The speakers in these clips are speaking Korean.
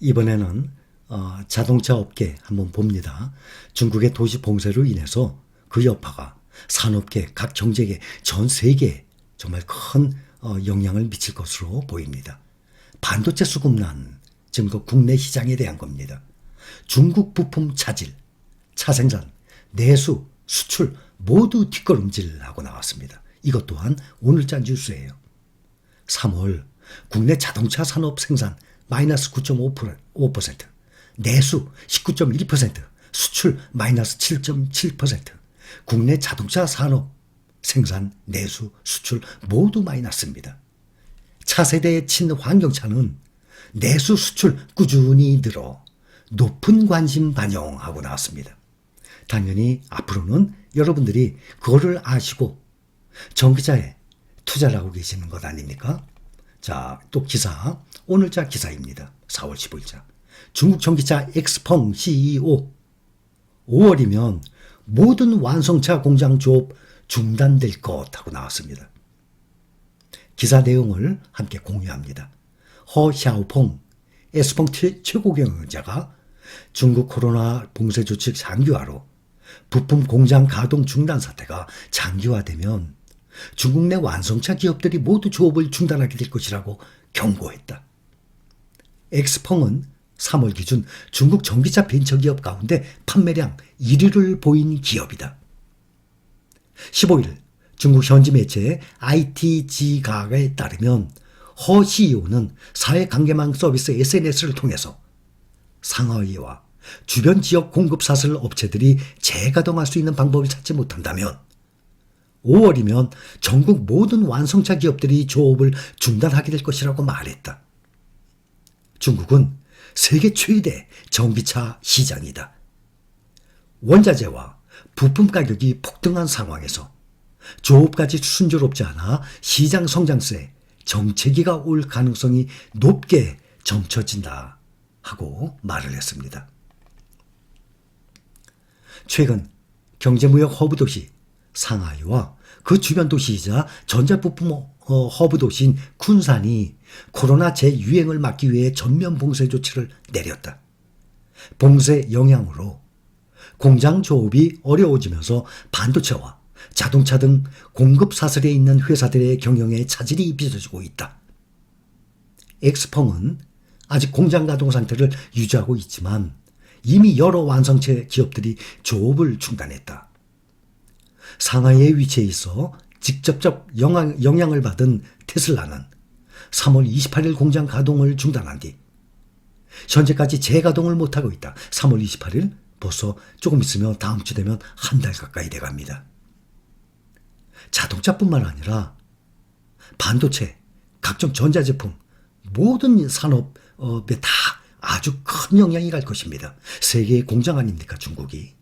이번에는 자동차 업계 한번 봅니다. 중국의 도시 봉쇄로 인해서 그 여파가 산업계, 각 경제계, 전 세계에 정말 큰 영향을 미칠 것으로 보입니다. 반도체 수급난, 지금 그 국내 시장에 대한 겁니다. 중국 부품 차질, 차생산, 내수, 수출 모두 뒷걸음질하고 나왔습니다. 이것 또한 오늘자 뉴스예요. 3월 국내 자동차 산업 생산 마이너스 9.5%, 내수 19.1%, 수출 마이너스 7.7%, 국내 자동차 산업 생산, 내수, 수출 모두 마이너스입니다. 차세대의 친환경차는 내수, 수출 꾸준히 늘어 높은 관심 반영하고 나왔습니다. 당연히 앞으로는 여러분들이 그거를 아시고 전기차에 투자를 하고 계시는 것 아닙니까? 자, 또 기사, 오늘자 기사입니다. 4월 15일자. 중국 전기차 엑스펑 CEO 5월이면 모든 완성차 공장 조업 중단될 것 하고 나왔습니다. 기사 내용을 함께 공유합니다. 허샤오펑 엑스펑 최고 경영자가 중국 코로나 봉쇄 조치 장기화로 부품 공장 가동 중단 사태가 장기화되면 중국 내 완성차 기업들이 모두 조업을 중단하게 될 것이라고 경고했다. 엑스펑은 3월 기준 중국 전기차 벤처기업 가운데 판매량 1위를 보인 기업이다. 15일 중국 현지 매체 ITG각에 따르면 허 CEO는 사회관계망 서비스 SNS를 통해서 상하이와 주변 지역 공급 사슬 업체들이 재가동할 수 있는 방법을 찾지 못한다면 5월이면 전국 모든 완성차 기업들이 조업을 중단하게 될 것이라고 말했다. 중국은 세계 최대 전기차 시장이다. 원자재와 부품 가격이 폭등한 상황에서 조업까지 순조롭지 않아 시장 성장세에 정체기가 올 가능성이 높게 점쳐진다 하고 말을 했습니다. 최근 경제무역 허브 도시 상하이와 그 주변 도시이자 전자부품 허브 도시인 쿤산이 코로나 재유행을 막기 위해 전면 봉쇄 조치를 내렸다. 봉쇄 영향으로 공장 조업이 어려워지면서 반도체와 자동차 등 공급 사슬에 있는 회사들의 경영에 차질이 빚어지고 있다. 엑스펑은 아직 공장 가동 상태를 유지하고 있지만 이미 여러 완성체 기업들이 조업을 중단했다. 상하이에 위치해 있어 직접적 영향을 받은 테슬라는 3월 28일 공장 가동을 중단한 뒤 현재까지 재가동을 못하고 있다. 3월 28일 벌써 조금 있으면 다음 주 되면 한 달 가까이 돼갑니다. 자동차뿐만 아니라 반도체, 각종 전자제품, 모든 산업에 다 아주 큰 영향이 갈 것입니다. 세계의 공장 아닙니까, 중국이.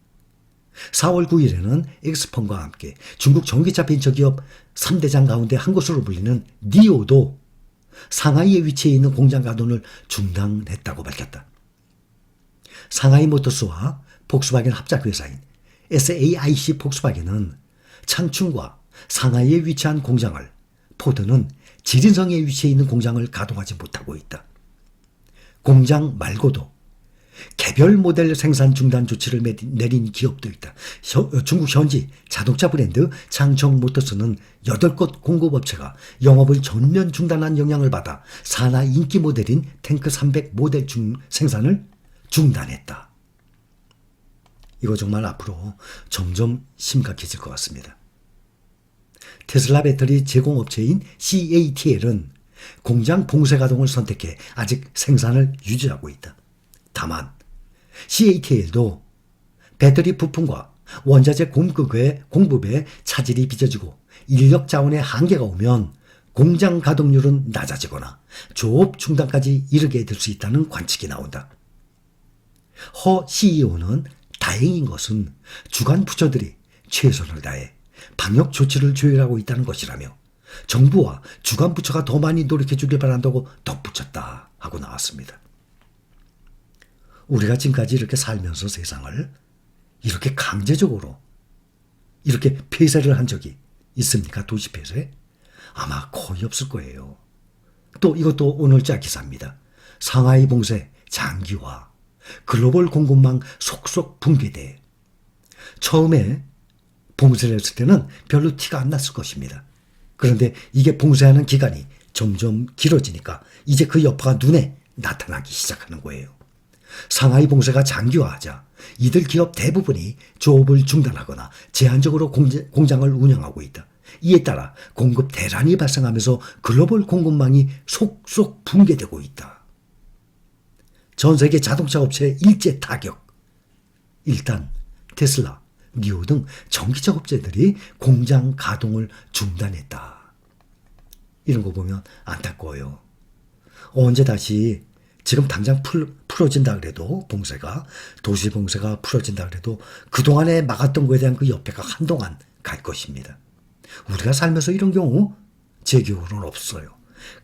4월 9일에는 엑스펑과 함께 중국 전기차 벤처기업 3대장 가운데 한 곳으로 불리는 니오도 상하이에 위치해 있는 공장 가동을 중단했다고 밝혔다. 상하이 모터스와 폭스바겐 합작회사인 SAIC 폭스바겐은 창춘과 상하이에 위치한 공장을, 포드는 지린성에 위치해 있는 공장을 가동하지 못하고 있다. 공장 말고도 개별 모델 생산 중단 조치를 내린 기업도 있다. 중국 현지 자동차 브랜드 장청 모터스는 8곳 공급업체가 영업을 전면 중단한 영향을 받아 산하 인기 모델인 탱크 300 모델 생산을 중단했다. 이거 정말 앞으로 점점 심각해질 것 같습니다. 테슬라 배터리 제공업체인 CATL은 공장 봉쇄 가동을 선택해 아직 생산을 유지하고 있다. 다만 CATL도 배터리 부품과 원자재 공급에 차질이 빚어지고 인력 자원의 한계가 오면 공장 가동률은 낮아지거나 조업 중단까지 이르게 될 수 있다는 관측이 나온다. 허 CEO는 다행인 것은 주간 부처들이 최선을 다해 방역 조치를 조율하고 있다는 것이라며 정부와 주간 부처가 더 많이 노력해 주길 바란다고 덧붙였다 하고 나왔습니다. 우리가 지금까지 이렇게 살면서 세상을 이렇게 강제적으로 이렇게 폐쇄를 한 적이 있습니까? 도시 폐쇄? 아마 거의 없을 거예요. 또 이것도 오늘자 기사입니다. 상하이 봉쇄 장기화, 글로벌 공급망 속속 붕괴돼. 처음에 봉쇄를 했을 때는 별로 티가 안 났을 것입니다. 그런데 이게 봉쇄하는 기간이 점점 길어지니까 이제 그 여파가 눈에 나타나기 시작하는 거예요. 상하이 봉쇄가 장기화하자 이들 기업 대부분이 조업을 중단하거나 제한적으로 공장을 운영하고 있다. 이에 따라 공급 대란이 발생하면서 글로벌 공급망이 속속 붕괴되고 있다. 전 세계 자동차 업체 일제 타격. 일단 테슬라, 니오 등 전기차 업체들이 공장 가동을 중단했다. 이런 거 보면 안타까워요. 언제 다시 지금 당장 풀어진다 그래도 봉쇄가, 도시 봉쇄가 풀어진다 그래도 그동안에 막았던 거에 대한 그 여파가 한동안 갈 것입니다. 우리가 살면서 이런 경우 제 기억으로는 없어요.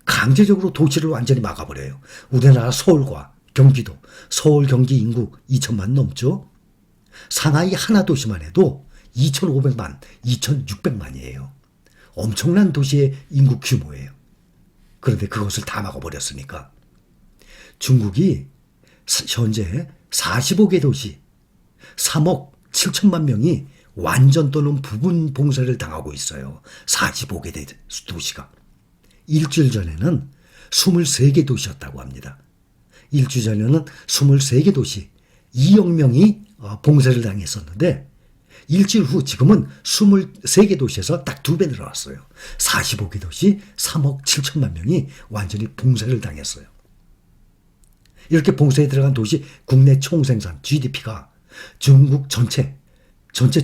강제적으로 도시를 완전히 막아버려요. 우리나라 서울과 경기도, 서울 경기 인구 2천만 넘죠. 상하이 하나 도시만 해도 2,500만, 2,600만이에요. 엄청난 도시의 인구 규모예요. 그런데 그것을 다 막아버렸으니까. 중국이 현재 45개 도시 3억 7천만 명이 완전 또는 부분 봉쇄를 당하고 있어요. 45개 도시가. 일주일 전에는 23개 도시였다고 합니다. 일주일 전에는 23개 도시 2억 명이 봉쇄를 당했었는데 일주일 후 지금은 23개 도시에서 딱 2배 늘어났어요. 45개 도시 3억 7천만 명이 완전히 봉쇄를 당했어요. 이렇게 봉쇄에 들어간 도시 국내 총생산 GDP가 중국 전체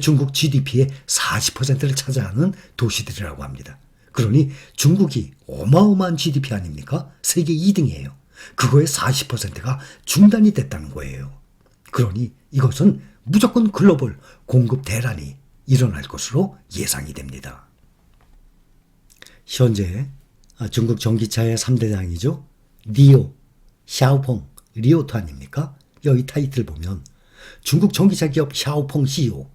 중국 GDP의 40%를 차지하는 도시들이라고 합니다. 그러니 중국이 어마어마한 GDP 아닙니까? 세계 2등이에요. 그거의 40%가 중단이 됐다는 거예요. 그러니 이것은 무조건 글로벌 공급 대란이 일어날 것으로 예상이 됩니다. 현재 중국 전기차의 3대장이죠. 니오, 샤오펑, 리오토 아닙니까? 여기 타이틀 보면 중국 전기차 기업 샤오펑 CEO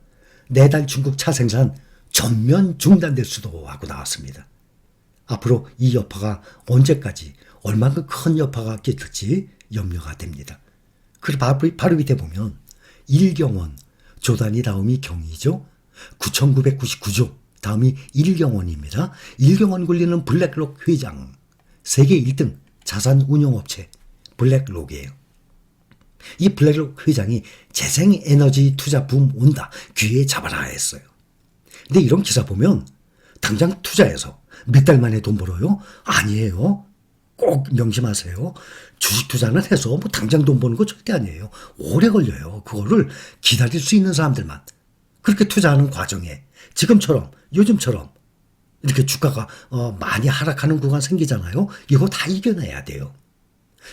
내달 중국 차 생산 전면 중단될 수도 하고 나왔습니다. 앞으로 이 여파가 언제까지 얼마큼 큰 여파가 끼칠지 염려가 됩니다. 그리고 바로 밑에 보면 일경원, 조단위 다음이 경이죠. 9,999조 다음이 일경원입니다. 일경원 굴리는 블랙록 회장, 세계 1등 자산 운용업체 블랙록이에요. 이 블랙록 회장이 재생에너지 투자 붐 온다, 귀에 잡아라 했어요. 근데 이런 기사 보면 당장 투자해서 몇 달 만에 돈 벌어요? 아니에요. 꼭 명심하세요. 주식 투자는 해서 뭐 당장 돈 버는 거 절대 아니에요. 오래 걸려요. 그거를 기다릴 수 있는 사람들만. 그렇게 투자하는 과정에 지금처럼 요즘처럼 이렇게 주가가 많이 하락하는 구간 생기잖아요. 이거 다 이겨내야 돼요.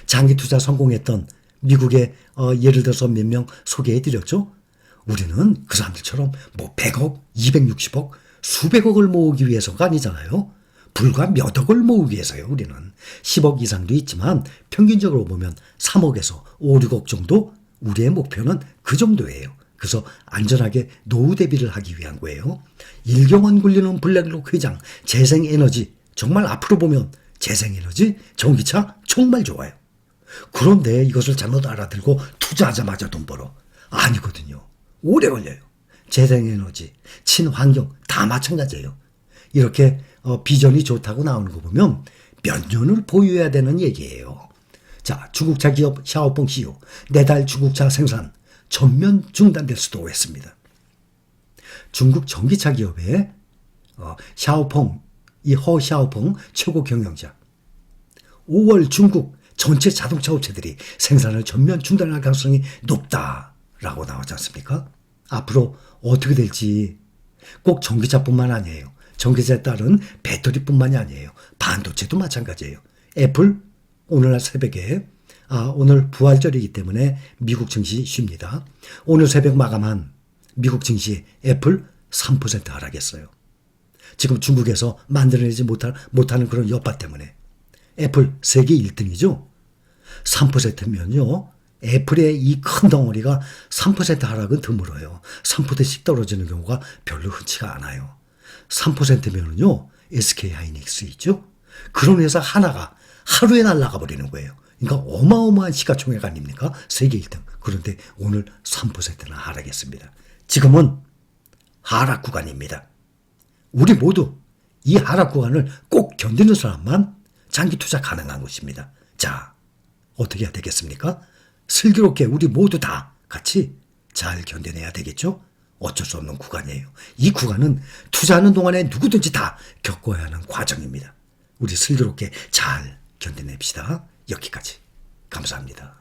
장기 투자 성공했던 미국의 예를 들어서 몇 명 소개해드렸죠. 우리는 그 사람들처럼 뭐 100억, 260억, 수백억을 모으기 위해서가 아니잖아요. 불과 몇 억을 모으기 위해서요. 우리는 10억 이상도 있지만 평균적으로 보면 3억에서 5, 6억 정도, 우리의 목표는 그 정도예요. 그래서 안전하게 노후 대비를 하기 위한 거예요. 일경원 굴리는 블랙록 회장, 재생에너지, 정말 앞으로 보면 재생에너지, 전기차 정말 좋아요. 그런데 이것을 잘못 알아들고 투자하자마자 돈 벌어. 아니거든요. 오래 걸려요. 재생에너지, 친환경 다 마찬가지예요. 이렇게 비전이 좋다고 나오는 거 보면 몇 년을 보유해야 되는 얘기예요. 자, 중국차 기업 샤오펑 CEO 내달 중국차 생산 전면 중단될 수도 했습니다. 중국 전기차 기업의 샤오펑, 이 허샤오펑 최고 경영자 5월 중국 전체 자동차 업체들이 생산을 전면 중단할 가능성이 높다라고 나오지 않습니까? 앞으로 어떻게 될지 꼭 전기차뿐만 아니에요. 전기차에 따른 배터리뿐만이 아니에요. 반도체도 마찬가지예요. 애플 오늘날 새벽에 오늘 부활절이기 때문에 미국 증시 쉽니다. 오늘 새벽 마감한 미국 증시 애플 3% 하락했어요. 지금 중국에서 만들어내지 못하는 그런 여파 때문에 애플 세계 1등이죠. 3%면요. 애플의 이 큰 덩어리가 3% 하락은 드물어요. 3%씩 떨어지는 경우가 별로 흔치가 않아요. 3%면은요. SK 하이닉스 있죠. 그런 회사 하나가 하루에 날아가 버리는 거예요. 그러니까 어마어마한 시가총액 아닙니까? 세계 1등. 그런데 오늘 3%나 하락했습니다. 지금은 하락 구간입니다. 우리 모두 이 하락 구간을 꼭 견디는 사람만 장기 투자 가능한 것입니다. 자, 어떻게 해야 되겠습니까? 슬기롭게 우리 모두 다 같이 잘 견뎌내야 되겠죠? 어쩔 수 없는 구간이에요. 이 구간은 투자하는 동안에 누구든지 다 겪어야 하는 과정입니다. 우리 슬기롭게 잘 견뎌냅시다. 여기까지. 감사합니다.